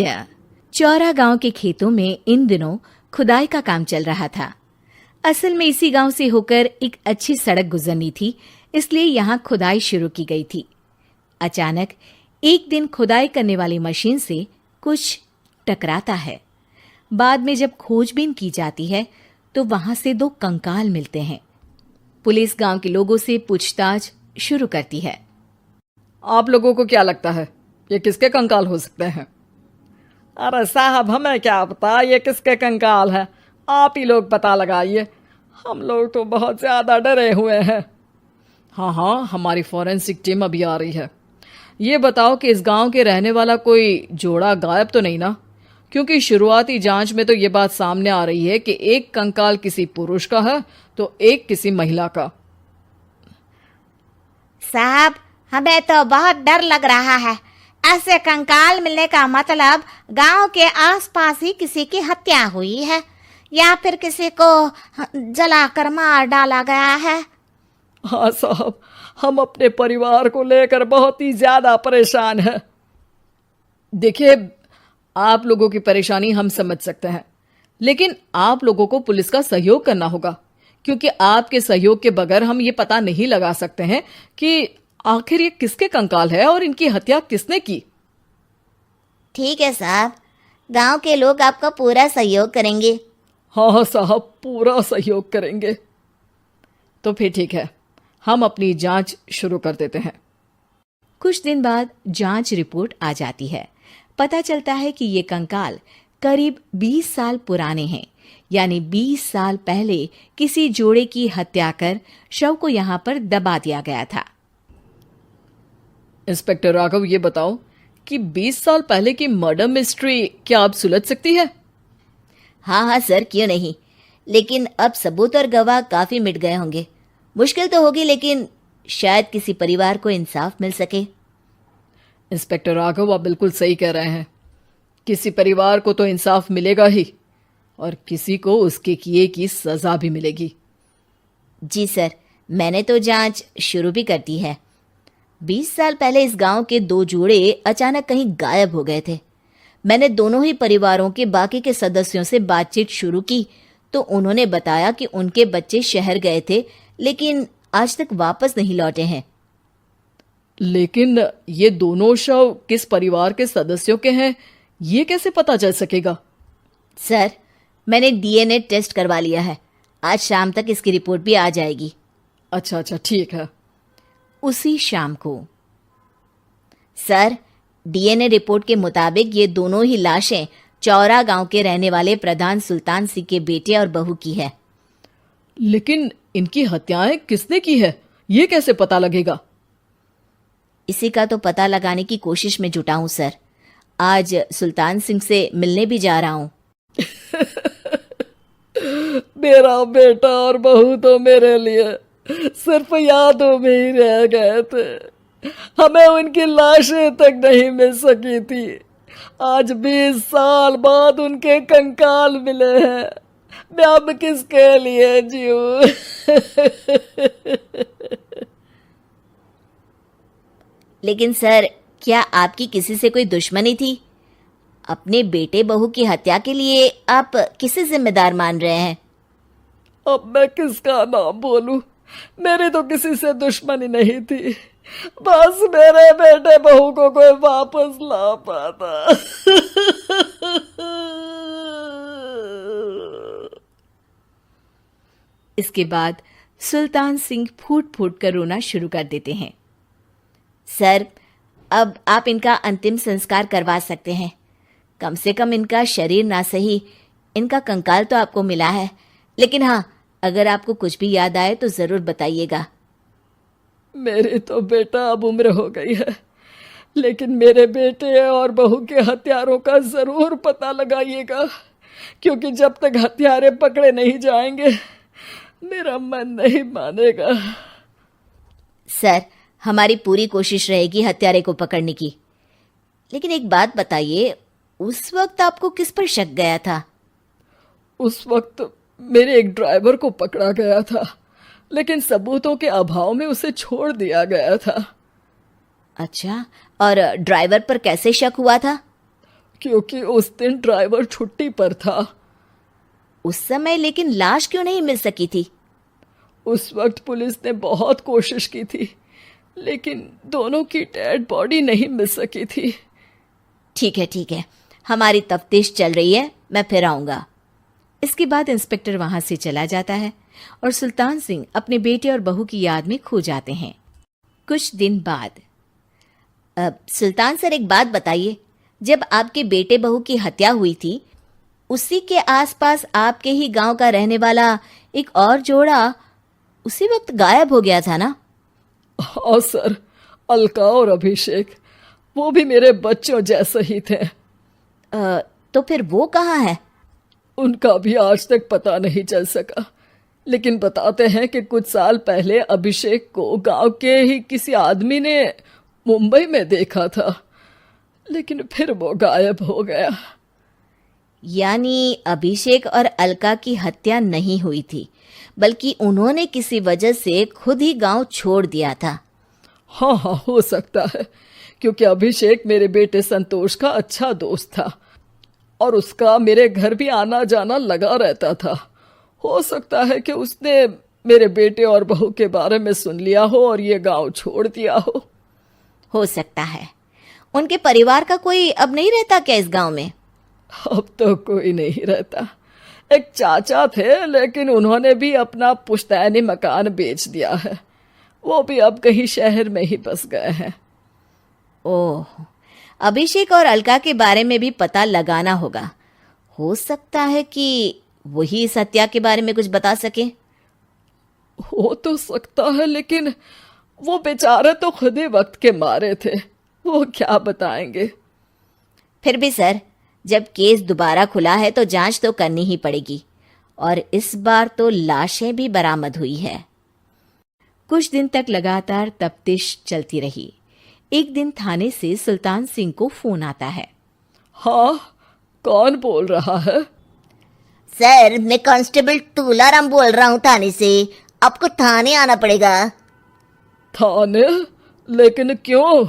रहस्य। चौरा गांव के खेतों में इन दिनों खुदाई का काम चल रहा था। असल में इसी गांव से होकर एक अच्छी सड़क गुजरनी थी, इसलिए यहाँ खुदाई शुरू की गई थी। अचानक एक दिन खुदाई करने वाली मशीन से कुछ टकराता है। बाद में जब खोजबीन की जाती है तो वहां से 2 कंकाल मिलते हैं। पुलिस गांव के लोगों से पूछताछ शुरू करती है। आप लोगों को क्या लगता है ये किसके कंकाल हो सकते हैं? अरे साहब, हमें क्या पता ये किसके कंकाल है, आप ही लोग पता लगाइए। हम लोग तो बहुत ज़्यादा डरे हुए हैं। हाँ, हमारी फॉरेंसिक टीम अभी आ रही है। ये बताओ कि इस गांव के रहने वाला कोई जोड़ा गायब तो नहीं ना? क्योंकि शुरुआती जांच में तो ये बात सामने आ रही है कि एक कंकाल किसी पुरुष का है तो एक किसी महिला का। साहब, हमें तो बहुत डर लग रहा है। ऐसे कंकाल मिलने का मतलब गांव के आसपास ही किसी की हत्या हुई है या फिर किसी को जलाकर मार डाला गया है। हाँ साहब, हम अपने परिवार को लेकर बहुत ही ज्यादा परेशान हैं। देखिए, आप लोगों की परेशानी हम समझ सकते हैं, लेकिन आप लोगों को पुलिस का सहयोग करना होगा, क्योंकि आपके सहयोग के बगैर हम ये पता नहीं लगा सकते हैं कि आखिर ये किसके कंकाल है और इनकी हत्या किसने की। ठीक है साहब, गांव के लोग आपका पूरा सहयोग करेंगे। हाँ साहब, पूरा सहयोग करेंगे। तो फिर ठीक है, हम अपनी जांच शुरू कर देते हैं। कुछ दिन बाद जांच रिपोर्ट आ जाती है। पता चलता है कि ये कंकाल करीब 20 साल पुराने हैं, यानी 20 साल पहले किसी जोड़े की हत्या कर शव को यहाँ पर दबा दिया गया था। इंस्पेक्टर राघव, ये बताओ कि 20 साल पहले की मर्डर मिस्ट्री क्या आप सुलझ सकती है? हाँ सर, क्यों नहीं, लेकिन अब सबूत और गवाह काफी मिट गए होंगे। मुश्किल तो होगी, लेकिन शायद किसी परिवार को इंसाफ मिल सके। इंस्पेक्टर राघव, आप बिल्कुल सही कह रहे हैं। किसी परिवार को तो इंसाफ मिलेगा ही और किसी को उसके किए की सजा भी मिलेगी। जी सर, मैंने तो जांच शुरू भी कर दी है। 20 साल पहले इस गांव के 2 जोड़े अचानक कहीं गायब हो गए थे। मैंने दोनों ही परिवारों के बाकी के सदस्यों से बातचीत शुरू की तो उन्होंने बताया कि उनके बच्चे शहर गए थे, लेकिन आज तक वापस नहीं लौटे हैं। लेकिन ये दोनों शव किस परिवार के सदस्यों के हैं, ये कैसे पता चल सकेगा? सर, मैंने डीएनए टेस्ट करवा लिया है। आज शाम तक इसकी रिपोर्ट भी आ जाएगी। अच्छा, ठीक है। उसी शाम को सर, डीएनए रिपोर्ट के मुताबिक ये दोनों ही लाशें चौरा गांव के रहने वाले प्रधान सुल्तान सिंह के बेटे और बहू की है। लेकिन इनकी हत्याएं किसने की है, ये कैसे पता लगेगा? इसी का तो पता लगाने की कोशिश में जुटा हूं सर। आज सुल्तान सिंह से मिलने भी जा रहा हूं। मेरा बेटा और बहू तो मेरे लिए सिर्फ यादों में ही रह गए थे। हमें उनकी लाशें तक नहीं मिल सकी थी। आज 20 साल बाद उनके कंकाल मिले हैं। मैं अब किसके लिए जीऊं? लेकिन सर, क्या आपकी किसी से कोई दुश्मनी थी? अपने बेटे बहू की हत्या के लिए आप किसे जिम्मेदार मान रहे हैं? अब मैं किसका नाम बोलूं? मेरी तो किसी से दुश्मनी नहीं थी, बस मेरे बेटे बहू को कोई वापस ला पाता। इसके बाद सुल्तान सिंह फूट फूट कर रोना शुरू कर देते हैं। सर, अब आप इनका अंतिम संस्कार करवा सकते हैं। कम से कम इनका शरीर ना सही, इनका कंकाल तो आपको मिला है। लेकिन हाँ, अगर आपको कुछ भी याद आए तो जरूर बताइएगा। मेरी तो बेटा अब उम्र हो गई है, लेकिन मेरे बेटे और बहू के हत्यारों का जरूर पता लगाइएगा, क्योंकि जब तक हत्यारे पकड़े नहीं जाएंगे मेरा मन नहीं मानेगा। सर, हमारी पूरी कोशिश रहेगी हत्यारे को पकड़ने की। लेकिन एक बात बताइए, उस वक्त आपको किस पर शक गया था? उस वक्त मेरे एक ड्राइवर को पकड़ा गया था, लेकिन सबूतों के अभाव में उसे छोड़ दिया गया था। अच्छा, और ड्राइवर पर कैसे शक हुआ था? क्योंकि उस दिन ड्राइवर छुट्टी पर था। उस समय लेकिन लाश क्यों नहीं मिल सकी थी? उस वक्त पुलिस ने बहुत कोशिश की थी, लेकिन दोनों की डेड बॉडी नहीं मिल सकी थी। ठीक है, हमारी तफ्तीश चल रही है, मैं फिर आऊंगा। इसके बाद इंस्पेक्टर वहां से चला जाता है और सुल्तान सिंह अपने बेटे और बहू की याद में खो जाते हैं। कुछ दिन बाद सुल्तान सर, एक बात बताइए, जब आपके बेटे बहू की हत्या हुई थी, उसी के आसपास आपके ही गांव का रहने वाला एक और जोड़ा उसी वक्त गायब हो गया था ना? हाँ सर, अलका और अभिषेक, वो भी मेरे बच्चों जैसे ही थे। तो फिर वो कहाँ है? उनका भी आज तक पता नहीं चल सका, लेकिन बताते हैं कि कुछ साल पहले अभिषेक को गांव के ही किसी आदमी ने मुंबई में देखा था, लेकिन फिर वो गायब हो गया। यानी अभिषेक और अलका की हत्या नहीं हुई थी, बल्कि उन्होंने किसी वजह से खुद ही गांव छोड़ दिया था। हाँ, हो सकता है, क्योंकि अभिषेक मेरे बेटे संतोष का अच्छा दोस्त था और उसका मेरे घर भी आना जाना लगा रहता था। हो सकता है कि उसने मेरे बेटे और बहू के बारे में सुन लिया हो और ये गांव छोड़ दिया हो सकता है। उनके परिवार का कोई अब नहीं रहता क्या इस गांव में? अब तो कोई नहीं रहता। एक चाचा थे, लेकिन उन्होंने भी अपना पुश्तैनी मकान बेच दिया है। वो भी अब कहीं शहर में ही बस गए हैं। ओह, अभिषेक और अलका के बारे में भी पता लगाना होगा। हो सकता है कि वही इस हत्या के बारे में कुछ बता सके। हो तो सकता है, लेकिन वो बेचारे तो खुद ही वक्त के मारे थे, वो क्या बताएंगे। फिर भी सर, जब केस दोबारा खुला है तो जांच तो करनी ही पड़ेगी, और इस बार तो लाशें भी बरामद हुई है। कुछ दिन तक लगातार तफ्तीश चलती रही। एक दिन थाने से सुल्तान सिंह को फोन आता है। हाँ, कौन बोल रहा है? सर, मैं कांस्टेबल तुलाराम बोल रहा हूँ थाने से। आपको थाने आना पड़ेगा। थाने? लेकिन क्यों?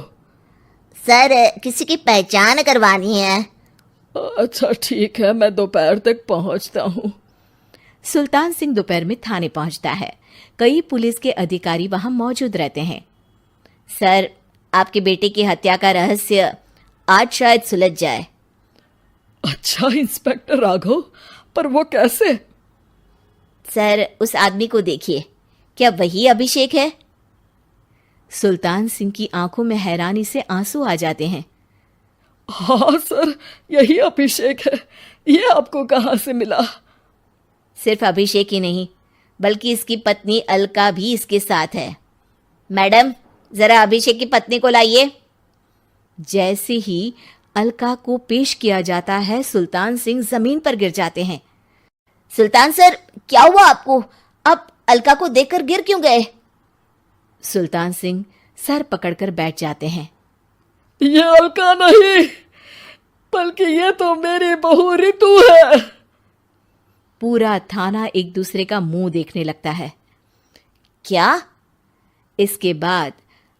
सर, किसी की पहचान करवानी है। अच्छा ठीक है, मैं दोपहर तक पहुंचता हूँ। सुल्तान सिंह दोपहर में थाने पहुंचता है। कई पुलिस के अधिकारी वहां मौजूद रहते हैं। सर, आपके बेटे की हत्या का रहस्य आज शायद सुलझ जाए। अच्छा इंस्पेक्टर राघव, पर वो कैसे? सर, उस आदमी को देखिए, क्या वही अभिषेक है? सुल्तान सिंह की आंखों में हैरानी से आंसू आ जाते हैं। हाँ सर, यही अभिषेक है। ये आपको कहाँ से मिला? सिर्फ अभिषेक ही नहीं, बल्कि इसकी पत्नी अलका भी इसके साथ है। मैडम, जरा अभिषेक की पत्नी को लाइए। जैसे ही अलका को पेश किया जाता है, सुल्तान सिंह जमीन पर गिर जाते हैं। सुल्तान सर, क्या हुआ आपको? आप अलका को देखकर गिर क्यों गए? सुल्तान सिंह सर पकड़कर बैठ जाते हैं। ये अलका नहीं, बल्कि ये तो मेरी बहू रितु है। पूरा थाना एक दूसरे का मुंह देखने लगता है। क्या? इसके बाद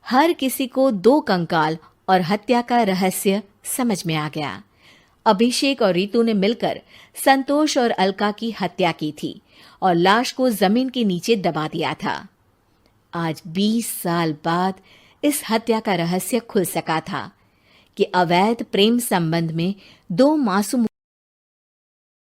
हर किसी को दो कंकाल और हत्या का रहस्य समझ में आ गया। अभिषेक और रितु ने मिलकर संतोष और अलका की हत्या की थी और लाश को जमीन के नीचे दबा दिया था। आज 20 साल बाद इस हत्या का रहस्य खुल सका था कि अवैध प्रेम संबंध में दो मासूम